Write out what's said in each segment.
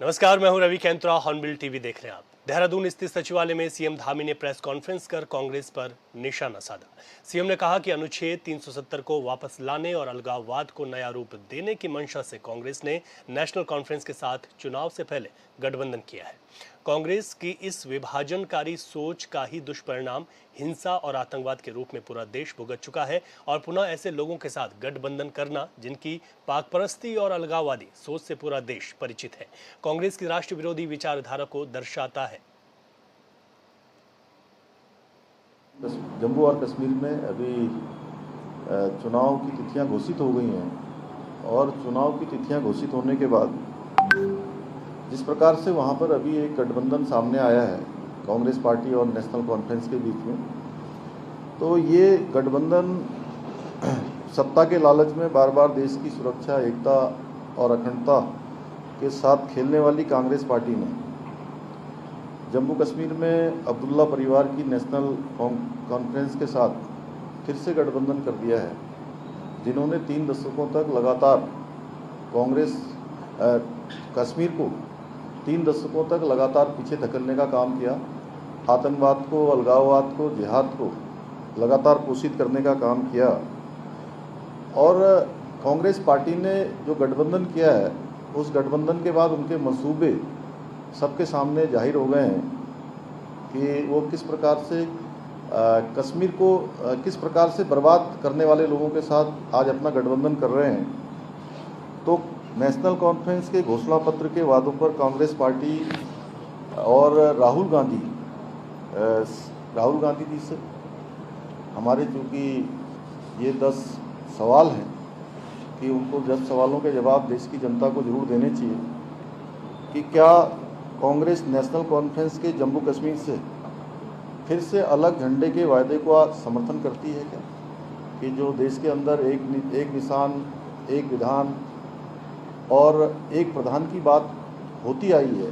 नमस्कार, मैं हूं रवि कैंत्रा। हॉर्नबिल टीवी देख रहे हैं आप। देहरादून स्थित सचिवालय में सीएम धामी ने प्रेस कॉन्फ्रेंस कर कांग्रेस पर निशाना साधा। सीएम ने कहा कि अनुच्छेद 370 को वापस लाने और अलगाववाद को नया रूप देने की मंशा से कांग्रेस ने नेशनल कॉन्फ्रेंस के साथ चुनाव से पहले गठबंधन किया है। कांग्रेस की इस विभाजनकारी सोच का ही दुष्परिणाम हिंसा और आतंकवाद के रूप में पूरा देश भुगत चुका है और पुनः ऐसे लोगों के साथ गठबंधन करना जिनकी पाकपरस्ती और अलगाववादी सोच से पूरा देश परिचित है, कांग्रेस की राष्ट्र विरोधी विचारधारा को दर्शाता है। जम्मू और कश्मीर में अभी चुनाव की तिथियां घोषित हो गई हैं और चुनाव की तिथियां घोषित होने के बाद जिस प्रकार से वहां पर अभी एक गठबंधन सामने आया है कांग्रेस पार्टी और नेशनल कॉन्फ्रेंस के बीच में, तो ये गठबंधन सत्ता के लालच में बार बार देश की सुरक्षा, एकता और अखंडता के साथ खेलने वाली कांग्रेस पार्टी ने जम्मू कश्मीर में अब्दुल्ला परिवार की नेशनल कॉन्फ्रेंस के साथ फिर से गठबंधन कर दिया है, जिन्होंने 3 दशकों तक लगातार कश्मीर को 3 दशकों तक लगातार पीछे धकेलने का काम किया, आतंकवाद को, अलगाववाद को, जिहाद को लगातार पोषित करने का काम किया। और कांग्रेस पार्टी ने जो गठबंधन किया है, उस गठबंधन के बाद उनके मंसूबे सबके सामने जाहिर हो गए हैं कि वो किस प्रकार से कश्मीर को किस प्रकार से बर्बाद करने वाले लोगों के साथ आज अपना गठबंधन कर रहे हैं। तो नेशनल कॉन्फ्रेंस के घोषणा पत्र के वादों पर कांग्रेस पार्टी और राहुल गांधी जी से हमारे चूँकि ये 10 सवाल हैं कि उनको 10 सवालों के जवाब देश की जनता को जरूर देने चाहिए कि क्या कांग्रेस नेशनल कॉन्फ्रेंस के जम्मू कश्मीर से फिर से अलग झंडे के वायदे को समर्थन करती है क्या, कि जो देश के अंदर एक निशान, एक विधान और एक प्रधान की बात होती आई है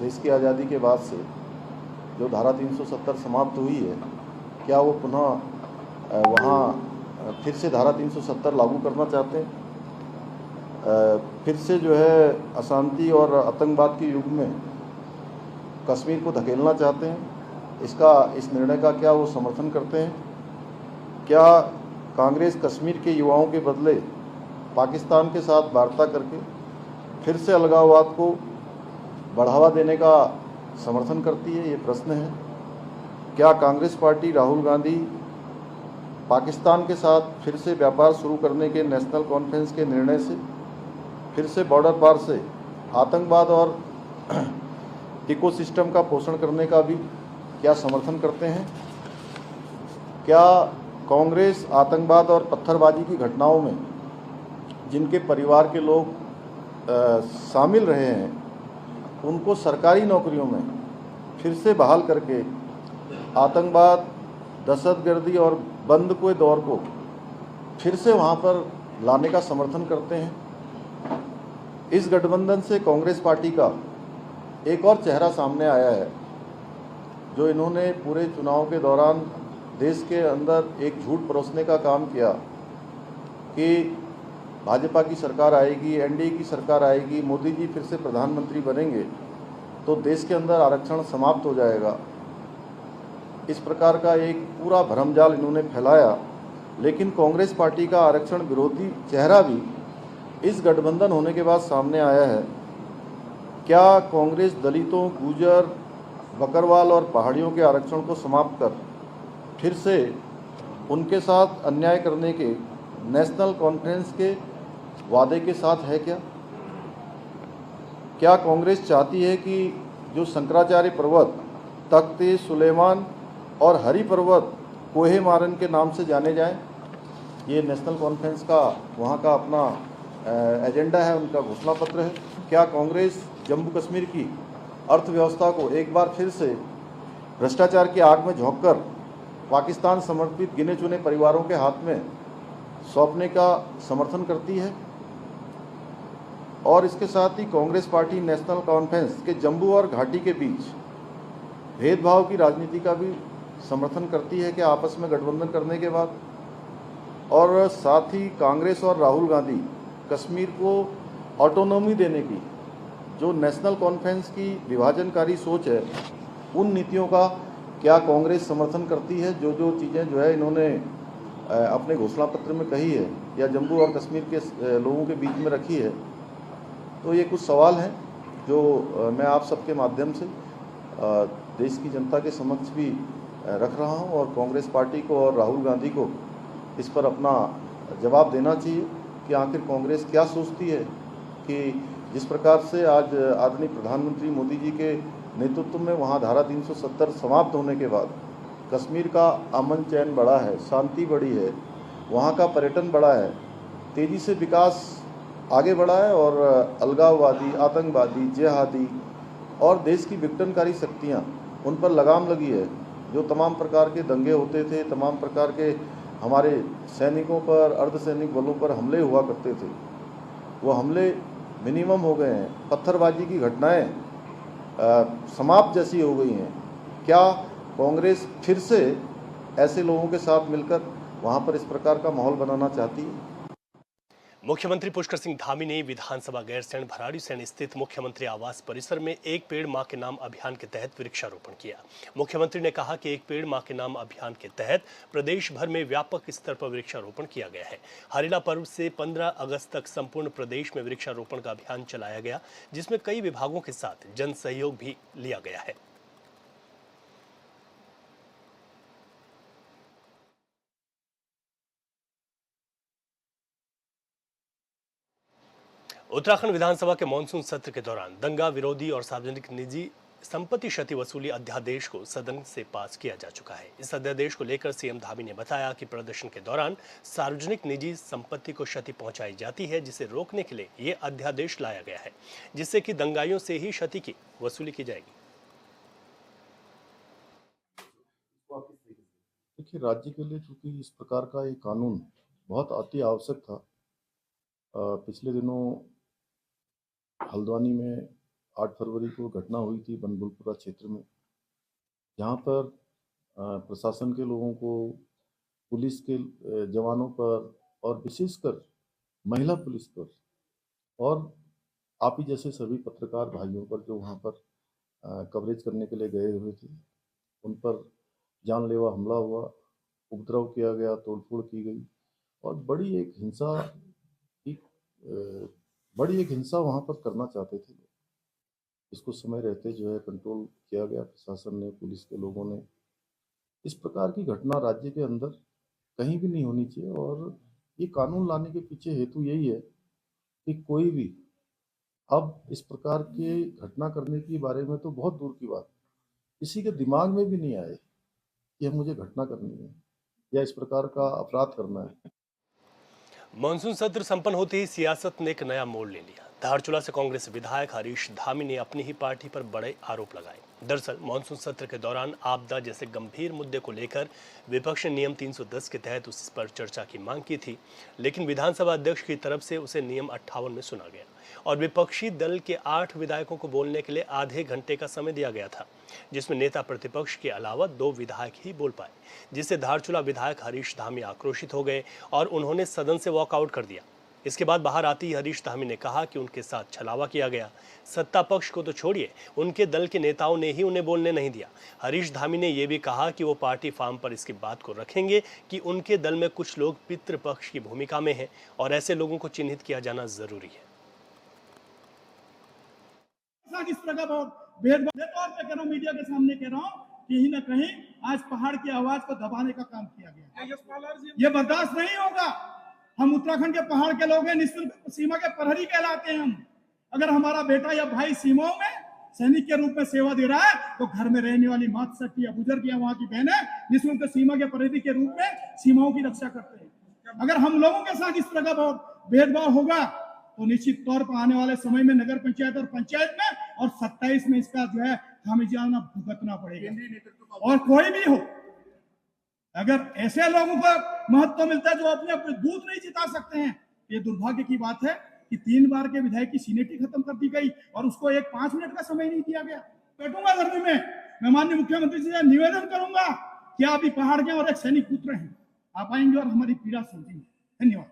देश की आज़ादी के बाद से, जो धारा 370 समाप्त हुई है, क्या वो पुनः वहाँ फिर से धारा 370 लागू करना चाहते हैं? फिर से जो है अशांति और आतंकवाद के युग में कश्मीर को धकेलना चाहते हैं? इस निर्णय का क्या वो समर्थन करते हैं? क्या कांग्रेस कश्मीर के युवाओं के बदले पाकिस्तान के साथ वार्ता करके फिर से अलगाववाद को बढ़ावा देने का समर्थन करती है? ये प्रश्न है। क्या कांग्रेस पार्टी राहुल गांधी पाकिस्तान के साथ फिर से व्यापार शुरू करने के नेशनल कॉन्फ्रेंस के निर्णय से फिर से बॉर्डर पार से आतंकवाद और इकोसिस्टम का पोषण करने का भी क्या समर्थन करते हैं? क्या कांग्रेस आतंकवाद और पत्थरबाजी की घटनाओं में जिनके परिवार के लोग शामिल रहे हैं, उनको सरकारी नौकरियों में फिर से बहाल करके आतंकवाद, दहशतगर्दी और बंद के दौर को फिर से वहाँ पर लाने का समर्थन करते हैं? इस गठबंधन से कांग्रेस पार्टी का एक और चेहरा सामने आया है, जो इन्होंने पूरे चुनाव के दौरान देश के अंदर एक झूठ परोसने का काम किया कि भाजपा की सरकार आएगी, एनडीए की सरकार आएगी, मोदी जी फिर से प्रधानमंत्री बनेंगे तो देश के अंदर आरक्षण समाप्त हो जाएगा। इस प्रकार का एक पूरा भरमजाल इन्होंने फैलाया, लेकिन कांग्रेस पार्टी का आरक्षण विरोधी चेहरा भी इस गठबंधन होने के बाद सामने आया है। क्या कांग्रेस दलितों, गुर्जर, बकरवाल और पहाड़ियों के आरक्षण को समाप्त कर फिर से उनके साथ अन्याय करने के नेशनल कॉन्फ्रेंस के वादे के साथ है क्या? क्या कांग्रेस चाहती है कि जो शंकराचार्य पर्वत, तख्त सुलेमान और हरि पर्वत कोहे मारन के नाम से जाने जाएं? ये नेशनल कॉन्फ्रेंस का वहाँ का अपना एजेंडा है, उनका घोषणा पत्र है। क्या कांग्रेस जम्मू कश्मीर की अर्थव्यवस्था को एक बार फिर से भ्रष्टाचार की आग में झोंककर पाकिस्तान समर्पित गिने चुने परिवारों के हाथ में सौंपने का समर्थन करती है? और इसके साथ ही कांग्रेस पार्टी नेशनल कॉन्फ्रेंस के जम्मू और घाटी के बीच भेदभाव की राजनीति का भी समर्थन करती है कि आपस में गठबंधन करने के बाद? और साथ ही कांग्रेस और राहुल गांधी कश्मीर को ऑटोनॉमी देने की जो नेशनल कॉन्फ्रेंस की विभाजनकारी सोच है, उन नीतियों का क्या कांग्रेस समर्थन करती है? जो जो चीज़ें जो है इन्होंने अपने घोषणा पत्र में कही है या जम्मू और कश्मीर के लोगों के बीच में रखी है, तो ये कुछ सवाल हैं जो मैं आप सबके माध्यम से देश की जनता के समक्ष भी रख रहा हूं और कांग्रेस पार्टी को और राहुल गांधी को इस पर अपना जवाब देना चाहिए कि आखिर कांग्रेस क्या सोचती है कि जिस प्रकार से आज आदरणीय प्रधानमंत्री मोदी जी के नेतृत्व में वहाँ धारा 370 समाप्त होने के बाद कश्मीर का अमन चैन बढ़ा है, शांति बढ़ी है, वहाँ का पर्यटन बढ़ा है, तेज़ी से विकास आगे बढ़ा है और अलगाववादी, आतंकवादी, जिहादी और देश की विघटनकारी शक्तियाँ उन पर लगाम लगी है। जो तमाम प्रकार के दंगे होते थे, तमाम प्रकार के हमारे सैनिकों पर, अर्धसैनिक बलों पर हमले हुआ करते थे, वो हमले मिनिमम हो गए हैं। पत्थरबाजी की घटनाएं समाप्त जैसी हो गई हैं। क्या कांग्रेस फिर से ऐसे लोगों के साथ मिलकर वहाँ पर इस प्रकार का माहौल बनाना चाहती है? मुख्यमंत्री पुष्कर सिंह धामी ने विधानसभा गैरसैंण भराड़ीसैंण स्थित मुख्यमंत्री आवास परिसर में एक पेड़ मां के नाम अभियान के तहत वृक्षारोपण किया। मुख्यमंत्री ने कहा कि एक पेड़ मां के नाम अभियान के तहत प्रदेश भर में व्यापक स्तर पर वृक्षारोपण किया गया है। हरेला पर्व से 15 अगस्त तक संपूर्ण प्रदेश में वृक्षारोपण का अभियान चलाया गया, जिसमें कई विभागों के साथ जन सहयोग भी लिया गया है। उत्तराखंड विधानसभा के मानसून सत्र के दौरान दंगा विरोधी और सार्वजनिक निजी संपत्ति क्षति वसूली अध्यादेश को सदन से पास किया जा चुका है। इस अध्यादेश को लेकर सीएम धामी ने बताया कि प्रदर्शन के दौरान सार्वजनिक निजी संपत्ति को क्षति पहुंचाई जाती है, जिसे रोकने के लिए ये अध्यादेश लाया गया है, जिससे कि दंगाइयों से ही क्षति की वसूली की जाएगी। देखिए, राज्य के लिए चूंकि इस प्रकार का एक कानून बहुत अति आवश्यक था। पिछले दिनों हल्द्वानी में 8 फरवरी को घटना हुई थी बनबुलपुरा क्षेत्र में, जहां पर प्रशासन के लोगों को, पुलिस के जवानों पर और विशेषकर महिला पुलिस पर और आप ही जैसे सभी पत्रकार भाइयों पर जो वहां पर कवरेज करने के लिए गए हुए थे, उन पर जानलेवा हमला हुआ, उपद्रव किया गया, तोड़फोड़ की गई और बड़ी एक हिंसा वहां पर करना चाहते थे। इसको समय रहते जो है कंट्रोल किया गया, प्रशासन ने, पुलिस के लोगों ने। इस प्रकार की घटना राज्य के अंदर कहीं भी नहीं होनी चाहिए और ये कानून लाने के पीछे हेतु यही है कि कोई भी अब इस प्रकार की घटना करने के बारे में तो बहुत दूर की बात, किसी के दिमाग में भी नहीं आए कि मुझे घटना करनी है या इस प्रकार का अपराध करना है। मानसून सत्र संपन्न होते ही सियासत ने एक नया मोड़ ले लिया। धारचूला से कांग्रेस विधायक हरीश धामी ने अपनी ही पार्टी पर बड़े आरोप लगाए। दरअसल मानसून सत्र के दौरान आपदा जैसे गंभीर मुद्दे को लेकर विपक्ष ने नियम 310 के तहत उस पर चर्चा की मांग की थी, लेकिन विधानसभा अध्यक्ष की तरफ से उसे नियम 58 में सुना गया और विपक्षी दल के 8 विधायकों को बोलने के लिए आधे घंटे का समय दिया गया था, जिसमें नेता प्रतिपक्ष के अलावा 2 विधायक ही बोल पाए, जिससे धारचूला विधायक हरीश धामी आक्रोशित हो गए और उन्होंने सदन से वॉकआउट कर दिया। इसके बाद बाहर आते ही हरीश धामी ने कहा कि उनके साथ छलावा किया गया। सत्ता पक्ष को तो छोड़िए, उनके दल के नेताओं ने ही उन्हें बोलने नहीं दिया। हरीश धामी ने यह भी कहा कि वो पार्टी फार्म पर इसकी बात को रखेंगे कि उनके दल में कुछ लोग पितृपक्ष की भूमिका में हैं और ऐसे लोगों को चिन्हित किया जाना जरूरी है। इस प्रकार भेदभाव पे कह रहा हूं, मीडिया के सामने कह रहा हूं, कहीं ना कहीं आज पहाड़ की आवाज को दबाने का काम किया गया। ये बर्दाश्त नहीं होगा। हम उत्तराखंड के पहाड़ के लोग हैं, निःशुल्क सीमा के प्रहरी कहलाते हैं हम। अगर हमारा बेटा या भाई सीमाओं में सैनिक के रूप में सेवा दे रहा है तो घर में रहने वाली मातृशक्ति या बुजुर्ग या वहां की बहनें निःशुल्क सीमा के प्रहरी के रूप में सीमाओं की रक्षा करते हैं। अगर हम लोगों के साथ इस प्रकार भेदभाव होगा तो निश्चित तौर पर आने वाले समय में नगर पंचायत और पंचायत में और 27 में इसका जो है खामियाजा भुगतना पड़ेगा। और कोई भी हो, अगर ऐसे लोगों को महत्व मिलता है जो अपने दूध नहीं जिता सकते हैं, ये दुर्भाग्य की बात है कि 3 बार के विधायक की सीनेटी खत्म कर दी गई और उसको एक 5 मिनट का समय नहीं दिया गया। बैठूंगा गर्मी में, मैं माननीय मुख्यमंत्री से निवेदन करूंगा कि आप भी पहाड़ के और एक सैनिक पुत्र हैं, आप आएंगे और हमारी पीड़ा समझेंगे। धन्यवाद।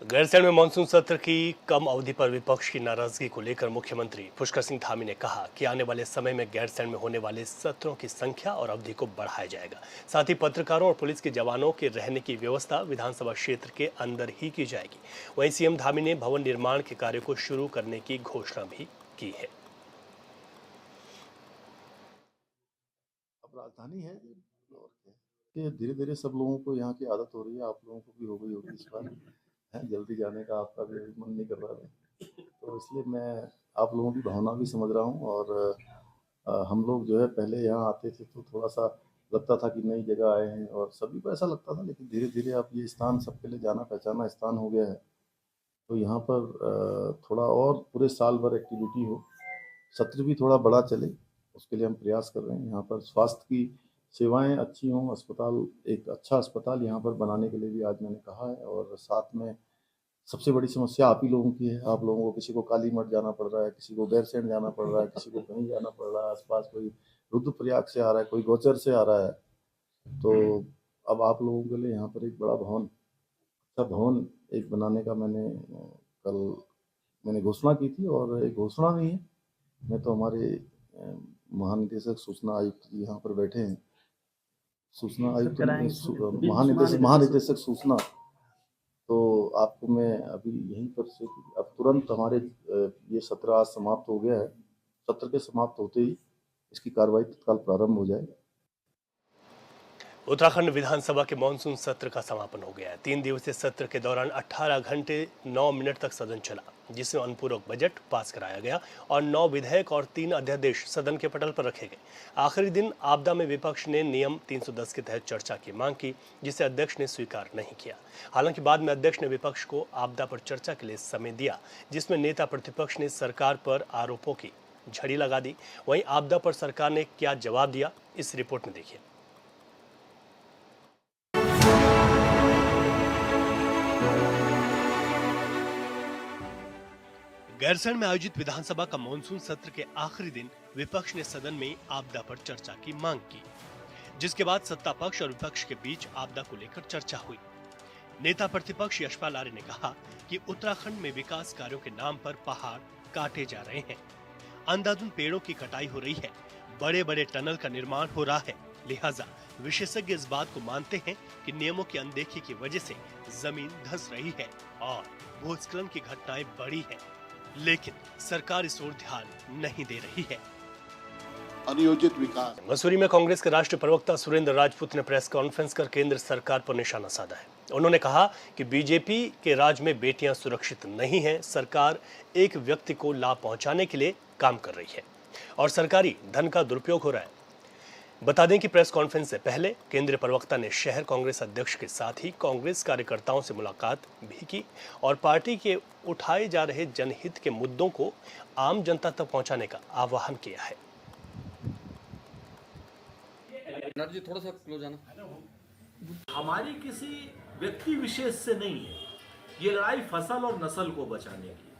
गैरसैंण में मानसून सत्र की कम अवधि पर विपक्ष की नाराजगी को लेकर मुख्यमंत्री पुष्कर सिंह धामी ने कहा कि आने वाले समय में गैरसैंण में होने वाले सत्रों की संख्या और अवधि को बढ़ाया जाएगा। साथ ही पत्रकारों और पुलिस के जवानों के रहने की व्यवस्था विधानसभा क्षेत्र के अंदर ही की जाएगी। वहीं सीएम धामी ने भवन निर्माण के कार्य को शुरू करने की घोषणा भी की है। अब राजधानी है ये, धीरे धीरे सब लोगों को यहाँ की आदत हो रही है, आप लोगों को भी हो गई होगी इस बार। जल्दी जाने का आपका भी मन नहीं कर रहा है, तो इसलिए मैं आप लोगों की भावना भी समझ रहा हूँ। और हम लोग जो है पहले यहाँ आते थे तो थोड़ा सा लगता था कि नई जगह आए हैं और सभी को ऐसा लगता था, लेकिन धीरे धीरे अब ये स्थान सबके लिए जाना पहचाना स्थान हो गया है। तो यहाँ पर थोड़ा और पूरे साल भर एक्टिविटी हो, सत्र भी थोड़ा बड़ा चले, उसके लिए हम प्रयास कर रहे हैं। यहाँ पर स्वास्थ्य की सेवाएं अच्छी हों, अस्पताल एक अच्छा अस्पताल यहाँ पर बनाने के लिए भी आज मैंने कहा है। और साथ में सबसे बड़ी समस्या आप ही लोगों की है। आप लोगों को किसी को काली मठ जाना पड़ रहा है, किसी को गैरसैंण जाना पड़ रहा है, किसी को कहीं जाना पड़ रहा है, आसपास कोई रुद्रप्रयाग से आ रहा है, कोई गोचर से आ रहा है। तो अब आप लोगों के लिए यहाँ पर एक बड़ा भवन, अच्छा भवन एक बनाने का मैंने घोषणा की थी। और एक घोषणा नहीं है, मैं तो हमारे महानिदेशक सूचना आयुक्त जी यहाँ पर बैठे हैं, सूचना आयुक्त महानिदेशक सूचना, तो आपको मैं अभी यहीं पर से अब तुरंत हमारे ये सत्र आज समाप्त हो गया है, सत्र के समाप्त होते ही इसकी कार्रवाई तत्काल प्रारंभ हो जाए। उत्तराखंड विधानसभा के मानसून सत्र का समापन हो गया है। 3 दिवसीय सत्र के दौरान 18 घंटे 9 मिनट तक सदन चला, जिसमें अनुपूरक बजट पास कराया गया और 9 विधेयक और 3 अध्यादेश सदन के पटल पर रखे गए। आखिरी दिन आपदा में विपक्ष ने नियम 310 के तहत चर्चा की मांग की, जिसे अध्यक्ष ने स्वीकार नहीं किया। हालांकि बाद में अध्यक्ष ने विपक्ष को आपदा पर चर्चा के लिए समय दिया, जिसमें नेता प्रतिपक्ष ने सरकार पर आरोपों की झड़ी लगा दी। वहीं आपदा पर सरकार ने क्या जवाब दिया, इस रिपोर्ट में देखिए। गैरसैंण में आयोजित विधानसभा का मानसून सत्र के आखिरी दिन विपक्ष ने सदन में आपदा पर चर्चा की मांग की, जिसके बाद सत्ता पक्ष और विपक्ष के बीच आपदा को लेकर चर्चा हुई। नेता प्रतिपक्ष यशपाल आर्य ने कहा कि उत्तराखंड में विकास कार्यों के नाम पर पहाड़ काटे जा रहे हैं, अंधाधुंध पेड़ों की कटाई हो रही है, बड़े बड़े टनल का निर्माण हो रहा है। लिहाजा विशेषज्ञ इस बात को मानते हैं कि नियमों की अनदेखी की वजह से जमीन धंस रही है और भूस्खलन की घटनाएं बढ़ी है, लेकिन सरकार इस ओर ध्यान नहीं दे रही है। अनियोजित विकास। मसूरी में कांग्रेस के राष्ट्रीय प्रवक्ता सुरेंद्र राजपूत ने प्रेस कॉन्फ्रेंस कर केंद्र सरकार पर निशाना साधा है। उन्होंने कहा कि बीजेपी के राज में बेटियां सुरक्षित नहीं हैं, सरकार एक व्यक्ति को लाभ पहुंचाने के लिए काम कर रही है और सरकारी धन का दुरुपयोग हो रहा है। बता दें कि प्रेस कॉन्फ्रेंस से पहले केंद्रीय प्रवक्ता ने शहर कांग्रेस अध्यक्ष के साथ ही कांग्रेस कार्यकर्ताओं से मुलाकात भी की और पार्टी के उठाए जा रहे जनहित के मुद्दों को आम जनता तक पहुंचाने का आह्वान किया है। जी थोड़ा सा क्लोज आना। हमारी किसी व्यक्ति विशेष से नहीं है ये लड़ाई, फसल और नस्ल को बचाने की।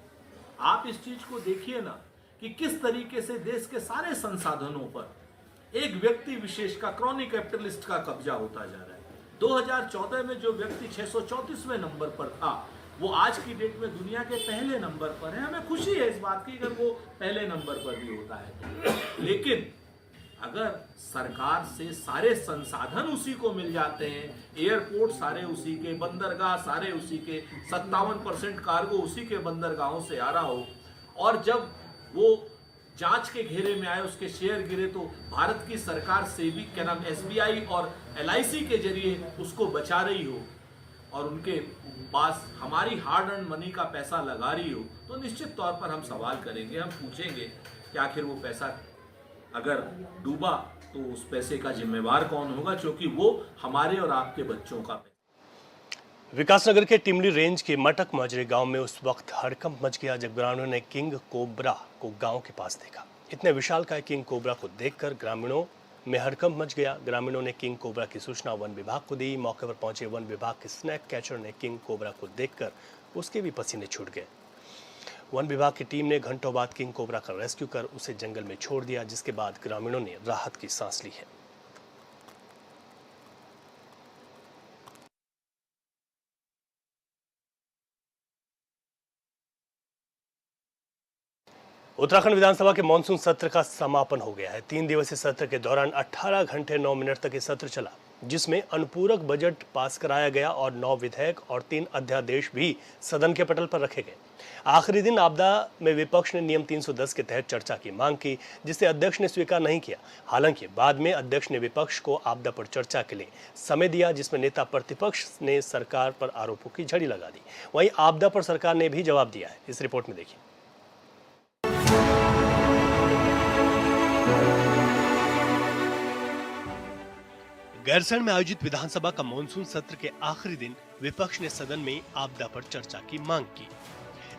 आप इस चीज को देखिए ना कि किस तरीके से देश के सारे संसाधनों पर एक व्यक्ति विशेष का, क्रॉनिक कैपिटलिस्ट का कब्जा होता जा रहा है। 2014 में जो व्यक्ति 634वें नंबर पर था, वो आज की डेट में दुनिया के पहले नंबर पर है। हमें खुशी है इस बात की अगर वो पहले नंबर पर भी होता है, लेकिन अगर सरकार से सारे संसाधन उसी को मिल जाते हैं, एयरपोर्ट सारे उसी के, बंदरगाह सारे उसी के, 57% कार्गो उसी के बंदरगाहों से आ रहा हो, और जब वो जांच के घेरे में आए, उसके शेयर गिरे, तो भारत की सरकार से भी क्या नाम SBI और LIC के जरिए उसको बचा रही हो और उनके पास हमारी हार्ड अर्न मनी का पैसा लगा रही हो, तो निश्चित तौर पर हम सवाल करेंगे, हम पूछेंगे कि आखिर वो पैसा अगर डूबा तो उस पैसे का जिम्मेवार कौन होगा, क्योंकि वो हमारे और आपके बच्चों का पैसा। विकासनगर के टिमली रेंज के मटक माजरे गांव में उस वक्त हड़कंप मच गया जब ग्रामीणों ने किंग कोबरा को गांव के पास देखा। इतने विशालकाय किंग कोबरा को देखकर ग्रामीणों में हड़कंप मच गया। ग्रामीणों ने किंग कोबरा की सूचना वन विभाग को दी। मौके पर पहुंचे वन विभाग के स्नैक कैचर ने किंग कोबरा को देखकर उसके भी पसीने छूट गए। वन विभाग की टीम ने घंटों बाद किंग कोबरा का रेस्क्यू कर उसे जंगल में छोड़ दिया, जिसके बाद ग्रामीणों ने राहत की सांस ली है। उत्तराखंड विधानसभा के मानसून सत्र का समापन हो गया है। 3 दिवसीय सत्र के दौरान 18 घंटे 9 मिनट तक ये सत्र चला, जिसमें अनुपूरक बजट पास कराया गया और 9 विधेयक और 3 अध्यादेश भी सदन के पटल पर रखे गए। आखिरी दिन आपदा में विपक्ष ने नियम 310 के तहत चर्चा की मांग की, जिसे अध्यक्ष ने स्वीकार नहीं किया। हालांकि बाद में अध्यक्ष ने विपक्ष को आपदा पर चर्चा के लिए समय दिया, जिसमें नेता प्रतिपक्ष ने सरकार पर आरोपों की झड़ी लगा दी। वहीं आपदा पर सरकार ने भी जवाब दिया है। इस रिपोर्ट में देखिए। गैरसैंण में आयोजित विधानसभा का मानसून सत्र के आखिरी दिन विपक्ष ने सदन में आपदा पर चर्चा की मांग की,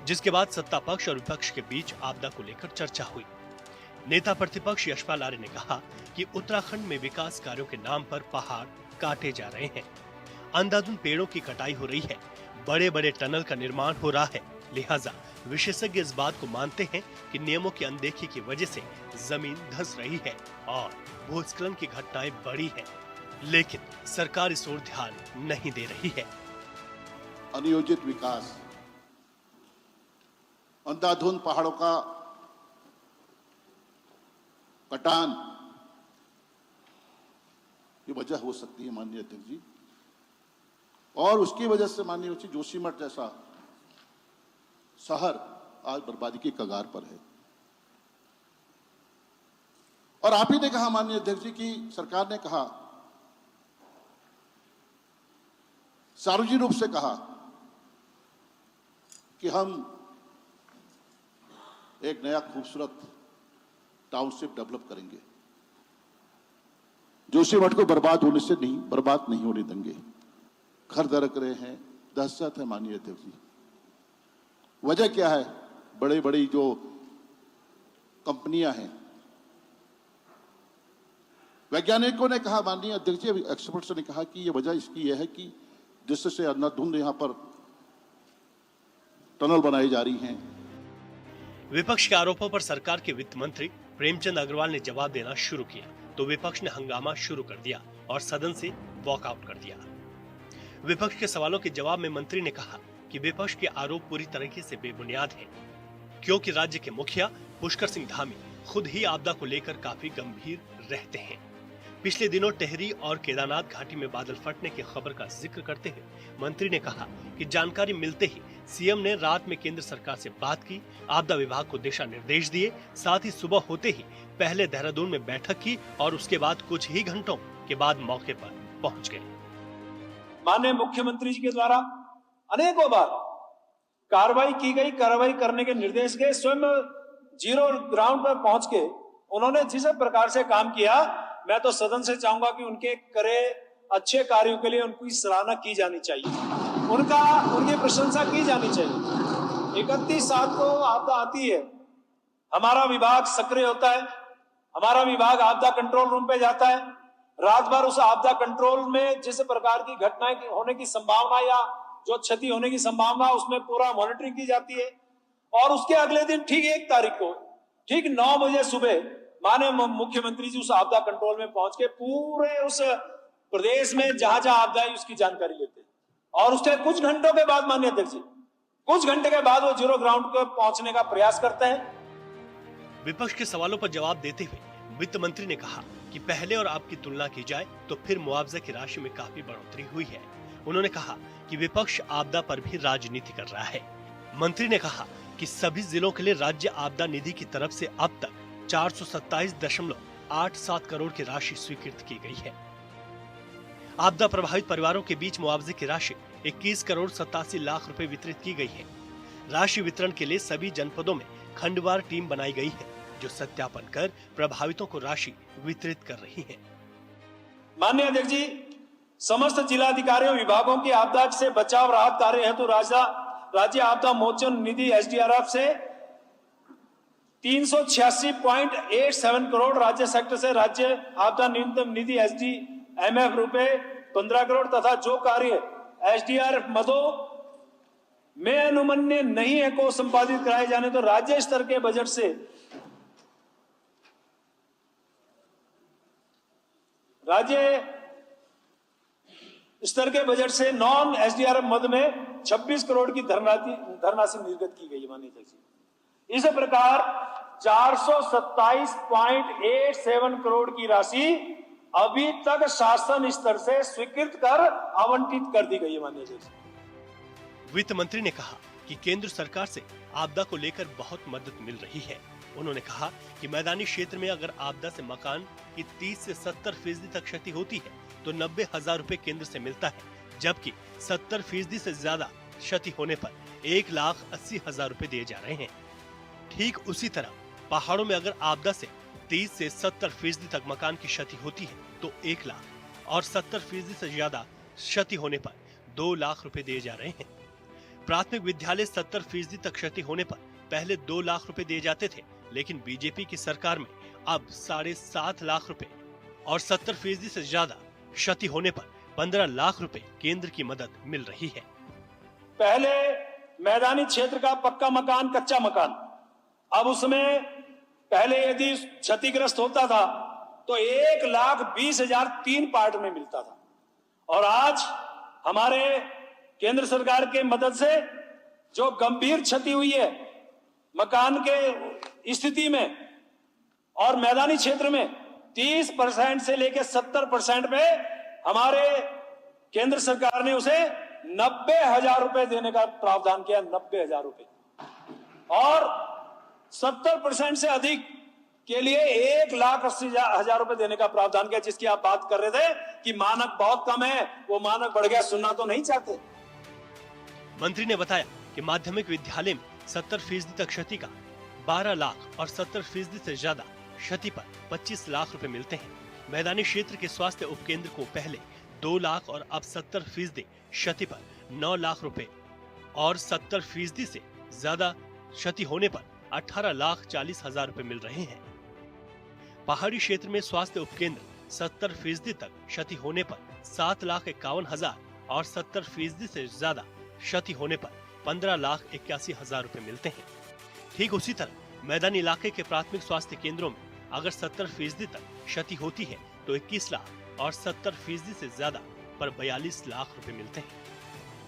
जिसके बाद सत्ता पक्ष और विपक्ष के बीच आपदा को लेकर चर्चा हुई। नेता प्रतिपक्ष यशपाल आर्य ने कहा कि उत्तराखंड में विकास कार्यों के नाम पर पहाड़ काटे जा रहे हैं, अंधाधुंध पेड़ों की कटाई हो रही है, बड़े बड़े टनल का निर्माण हो रहा है। लिहाजा विशेषज्ञ इस बात को मानते हैं कि नियमों की अनदेखी की वजह से जमीन धंस रही है और भूस्खलन की घटनाएं बढ़ी हैं, लेकिन सरकार इस ओर ध्यान नहीं दे रही है। अनियोजित विकास, अंधाधुंध पहाड़ों का कटान, ये वजह हो सकती है माननीय अध्यक्ष जी, और उसकी वजह से माननीय जोशीमठ जैसा शहर आज बर्बादी की कगार पर है। और आप ही ने कहा माननीय अध्यक्ष जी कि सरकार ने कहा, सार्वजनिक रूप से कहा कि हम एक नया खूबसूरत टाउनशिप डेवलप करेंगे, जोशीमठ को बर्बाद नहीं होने देंगे। घर दरक रहे हैं, दहशत है माननीय अध्यक्ष जी। वजह क्या है? बड़े बड़ी जो कंपनियां हैं, वैज्ञानिकों ने कहा माननीय अध्यक्ष जी, एक्सपर्ट्स ने कहा कि ये वजह इसकी यह है कि जिससे अंधाधुंध यहां पर टनल बनाई जा रही हैं। विपक्ष के आरोपों पर सरकार के वित्त मंत्री प्रेमचंद अग्रवाल ने जवाब देना शुरू किया तो विपक्ष ने हंगामा शुरू कर दिया और सदन से वॉकआउट कर दिया। विपक्ष के सवालों के जवाब में मंत्री ने कहा कि विपक्ष के आरोप पूरी तरीके से बेबुनियाद हैं, क्योंकि राज्य के मुखिया पुष्कर सिंह धामी खुद ही आपदा को लेकर काफी गंभीर रहते हैं। पिछले दिनों टेहरी और केदारनाथ घाटी में बादल फटने की खबर का जिक्र करते हुए मंत्री ने कहा कि जानकारी मिलते ही सीएम ने रात में केंद्र सरकार से बात की, आपदा विभाग को दिशा निर्देश दिए, साथ ही सुबह होते ही पहले देहरादून में बैठक की और उसके बाद कुछ ही घंटों के बाद मौके पर पहुंच गए। माननीय मुख्यमंत्री जी के द्वारा अनेकों बार कार्रवाई की गई, कार्रवाई करने के निर्देश गए। स्वयं जीरो ग्राउंड पर पहुंच के उन्होंने जिस प्रकार से काम किया, मैं तो सदन से चाहूंगा कि उनके करे अच्छे कार्यों के लिए उनकी सराहना की जानी चाहिए, उनकी प्रशंसा की जानी चाहिए। 31/7 को आपदा आती है, हमारा विभाग सक्रिय होता है, हमारा विभाग आपदा कंट्रोल रूम पे जाता है, रात भर उस आपदा कंट्रोल में जिस प्रकार की घटनाएं होने की संभावना या जो क्षति होने की संभावना, उसमें पूरा मॉनिटरिंग की जाती है। और उसके अगले दिन ठीक 1 तारीख को ठीक 9 बजे सुबह माननीय मुख्यमंत्री जी उस आपदा कंट्रोल में पहुंच के पूरे उस प्रदेश में जहां जहां आपदा है उसकी जानकारी लेते हैं। और उसके कुछ घंटों के बाद माननीय अध्यक्ष जी, कुछ घंटे के बाद वो जीरो ग्राउंड पर पहुंचने का प्रयास करते हैं। विपक्ष के सवालों पर जवाब देते हुए वित्त मंत्री ने कहा कि पहले और अब की तुलना की जाए तो फिर मुआवजे की राशि में काफी बढ़ोतरी हुई है। उन्होंने कहा कि विपक्ष आपदा पर भी राजनीति कर रहा है। मंत्री ने कहा कि सभी जिलों के लिए राज्य आपदा निधि की तरफ से अब तक 427.87 करोड़ की राशि स्वीकृत की गई है। आपदा प्रभावित परिवारों के बीच मुआवजे की राशि 21 करोड़ 87 लाख रुपए वितरित की गई है। राशि वितरण के लिए सभी जनपदों में खंडवार टीम बनाई गई है, जो सत्यापन कर प्रभावितों को राशि वितरित कर रही है। माननीय अध्यक्ष जी, समस्त जिलाधिकारियों विभागों की आपदा से बचाव राहत कार्य हेतु राज्य आपदा मोचन निधि SDRF से 386.87 करोड़, राज्य सेक्टर से राज्य आपदा न्यूनतम निधि SDMF रुपए 15 करोड़ तथा जो कार्य SDRF मदों में अनुमन्य नहीं है को संपादित कराए जाने तो राज्य स्तर के बजट से नॉन SDRF मद में 26 करोड़ की धनराशि निर्गत की गई। माननीय अध्यक्ष जी, इस प्रकार 427.87 करोड़ की राशि अभी तक शासन स्तर से स्वीकृत कर आवंटित कर दी गई है माननीय अध्यक्ष। वित्त मंत्री ने कहा कि केंद्र सरकार से आपदा को लेकर बहुत मदद मिल रही है। उन्होंने कहा कि मैदानी क्षेत्र में अगर आपदा से मकान की 30 से 70% तक क्षति होती है तो 90,000 रुपए केंद्र से मिलता है, जबकि 70% से ज्यादा क्षति होने पर 1,80,000 रुपए दिए जा रहे हैं। ठीक उसी तरह पहाड़ों में अगर आपदा से 30 से 70% तक मकान की क्षति होती है तो 1 लाख और 70% से ज्यादा क्षति होने पर 2 लाख रुपए दिए जा रहे हैं। प्राथमिक विद्यालय 70% तक क्षति होने पर पहले 2 लाख रुपए दिए जाते थे, लेकिन बीजेपी की सरकार में अब 7.5 लाख रुपए और 70% से ज्यादा क्षति होने पर 15 लाख रुपए केंद्र की मदद मिल रही है। पहले मैदानी क्षेत्र का पक्का मकान, कच्चा मकान, अब उसमें पहले यदि क्षतिग्रस्त होता था तो 1,20,000 3 पार्ट में मिलता था, और आज हमारे केंद्र सरकार के मदद से जो गंभीर क्षति हुई है मकान के स्थिति में और मैदानी क्षेत्र में 30% से लेकर 70% में हमारे केंद्र सरकार ने उसे 90,000 रुपए देने का प्रावधान किया। 90,000 रुपए, और 70% से अधिक के लिए 1,80,000 रुपए देने का प्रावधान किया, जिसकी आप बात कर रहे थे कि मानक बहुत कम है, वो मानक बढ़ गया, सुनना तो नहीं चाहते। मंत्री ने बताया कि माध्यमिक विद्यालय में 70% तक क्षति का 12 लाख और 70% से ज्यादा क्षति पर 25 लाख रुपए मिलते हैं। मैदानी क्षेत्र के स्वास्थ्य उपकेंद्र को पहले 2 लाख और अब 70% क्षति पर 9 लाख रुपए और 70% से ज्यादा क्षति होने पर 18,40,000 रुपए मिल रहे हैं। पहाड़ी क्षेत्र में स्वास्थ्य उपकेंद्र 70% तक क्षति होने पर 7,51,000 और 70% से ज्यादा क्षति होने पर 15,81,000 रुपए मिलते हैं। ठीक उसी तरह मैदानी इलाके के प्राथमिक स्वास्थ्य केंद्रों में अगर 70% तक क्षति होती है तो 21 लाख और 70% से ज्यादा पर 42 लाख रुपए मिलते हैं।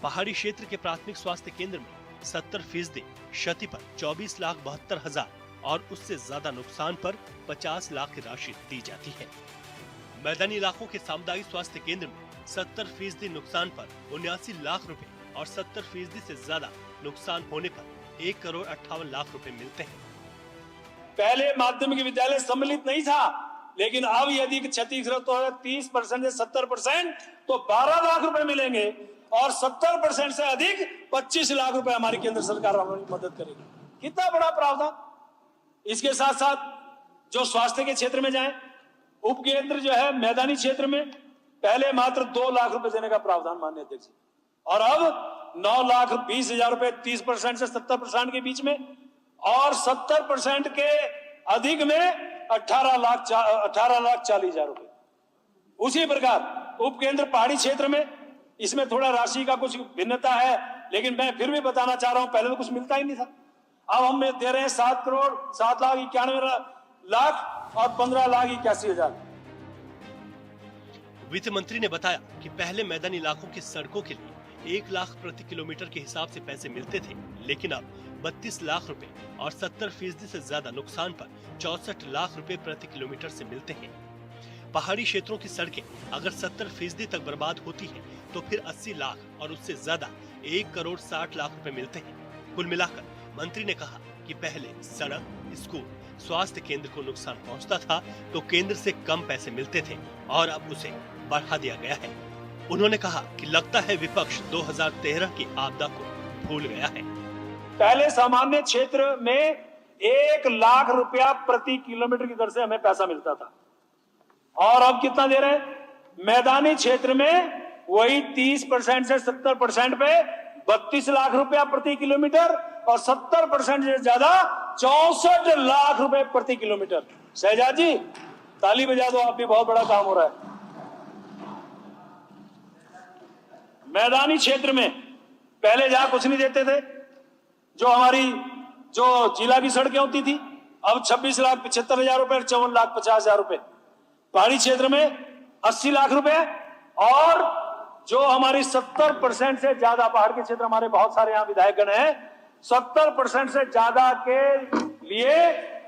पहाड़ी क्षेत्र के प्राथमिक स्वास्थ्य केंद्र में 70% क्षति पर 24,72,000 और उससे ज्यादा नुकसान पर 50 लाख की राशि दी जाती है। मैदानी इलाकों के सामुदायिक स्वास्थ्य केंद्र में 70% नुकसान पर 79 लाख रुपए और 70% से ज्यादा नुकसान होने पर 1,58,00,000 रुपए मिलते हैं। पहले माध्यमिक विद्यालय सम्मिलित नहीं था, लेकिन अब यदि क्षतिग्रस्त हो 30% से 70% तो 12 लाख रुपए मिलेंगे, और 70% से अधिक 25 लाख रुपए हमारी केंद्र सरकार हमारी मदद करेगी। कितना बड़ा प्रावधान। इसके साथ साथ जो स्वास्थ्य के क्षेत्र में जाएं, उपकेंद्र जो है मैदानी क्षेत्र में पहले मात्र 2 लाख रुपए देने का प्रावधान माननीय अध्यक्ष, और अब 9,20,000 रुपए 30% से 70% के बीच में, और 70% के अधिक में 18,40,000 रुपए। उसी प्रकार उपकेंद्र पहाड़ी क्षेत्र में, इसमें थोड़ा राशि का कुछ भिन्नता है, लेकिन मैं फिर भी बताना चाह रहा हूं, पहले तो कुछ मिलता ही नहीं था, अब हम दे रहे हैं 7,91,91,00,000 और 15,81,000। वित्त मंत्री ने बताया कि पहले मैदानी इलाकों की सड़कों के लिए 1 लाख प्रति किलोमीटर के हिसाब से पैसे मिलते थे, लेकिन अब 32 लाख रुपए और 70% से ज्यादा नुकसान पर 64 लाख रुपए प्रति किलोमीटर से मिलते हैं। पहाड़ी क्षेत्रों की सड़कें अगर 70% तक बर्बाद होती हैं, तो फिर 80 लाख और उससे ज्यादा 1,60,00,000 रुपए मिलते हैं। कुल मिलाकर मंत्री ने कहा कि पहले सड़क, स्कूल, स्वास्थ्य केंद्र को नुकसान पहुंचता था तो केंद्र से कम पैसे मिलते थे, और अब उसे बढ़ा दिया गया है। उन्होंने कहा कि लगता है विपक्ष 2013 की आपदा को भूल गया है। पहले सामान्य क्षेत्र में 1 लाख रुपया प्रति किलोमीटर की दर से हमें पैसा मिलता था, और अब कितना दे रहे हैं? मैदानी क्षेत्र में वही 30% से 70% पे 32 लाख रुपया प्रति किलोमीटर, और 70% से ज्यादा 64 लाख रुपए प्रति किलोमीटर। शहजाद जी ताली बजा दो, आप भी, बहुत बड़ा काम हो रहा है। मैदानी क्षेत्र में पहले जहां कुछ नहीं देते थे, जो हमारी जो जिला की सड़कें होती थी, अब 26,75,000 रुपए, 54,50,000 रुपए। पहाड़ी क्षेत्र में 80 लाख रुपए, और जो हमारी 70% से ज्यादा, पहाड़ के क्षेत्र हमारे बहुत सारे यहाँ विधायकगण हैं, 70% से ज्यादा के लिए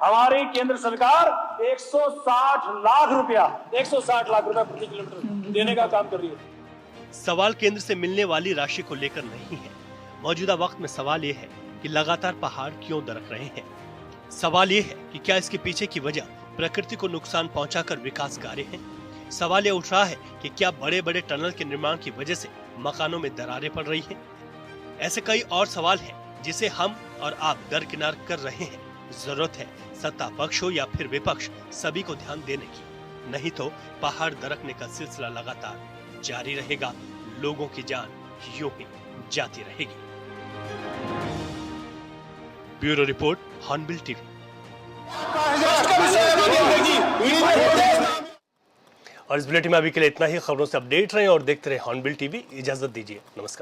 हमारी केंद्र सरकार 160 लाख रुपया 160 लाख रुपया प्रति किलोमीटर देने का काम कर रही है। सवाल केंद्र से मिलने वाली राशि को लेकर नहीं है। मौजूदा वक्त में सवाल ये है कि लगातार पहाड़ क्यों दरक रहे हैं। सवाल ये है कि क्या इसके पीछे की वजह प्रकृति को नुकसान पहुंचाकर विकास कार्य है। सवाल ये उठ रहा है कि क्या बड़े बड़े टनल के निर्माण की वजह से मकानों में दरारें पड़ रही हैं। ऐसे कई और सवाल हैं जिसे हम और आप दरकिनार कर रहे हैं। जरूरत है सत्ता पक्ष हो या फिर विपक्ष, सभी को ध्यान देने की, नहीं तो पहाड़ दरकने का सिलसिला लगातार जारी रहेगा। लोगों की जान यूं ही जाती रहेगी। Bureau report, hornbill TV. और इस बुलेटिन में अभी के लिए इतना ही। खबरों से अपडेट रहें और देखते रहे हॉर्नबिल टीवी। इजाजत दीजिए, नमस्कार।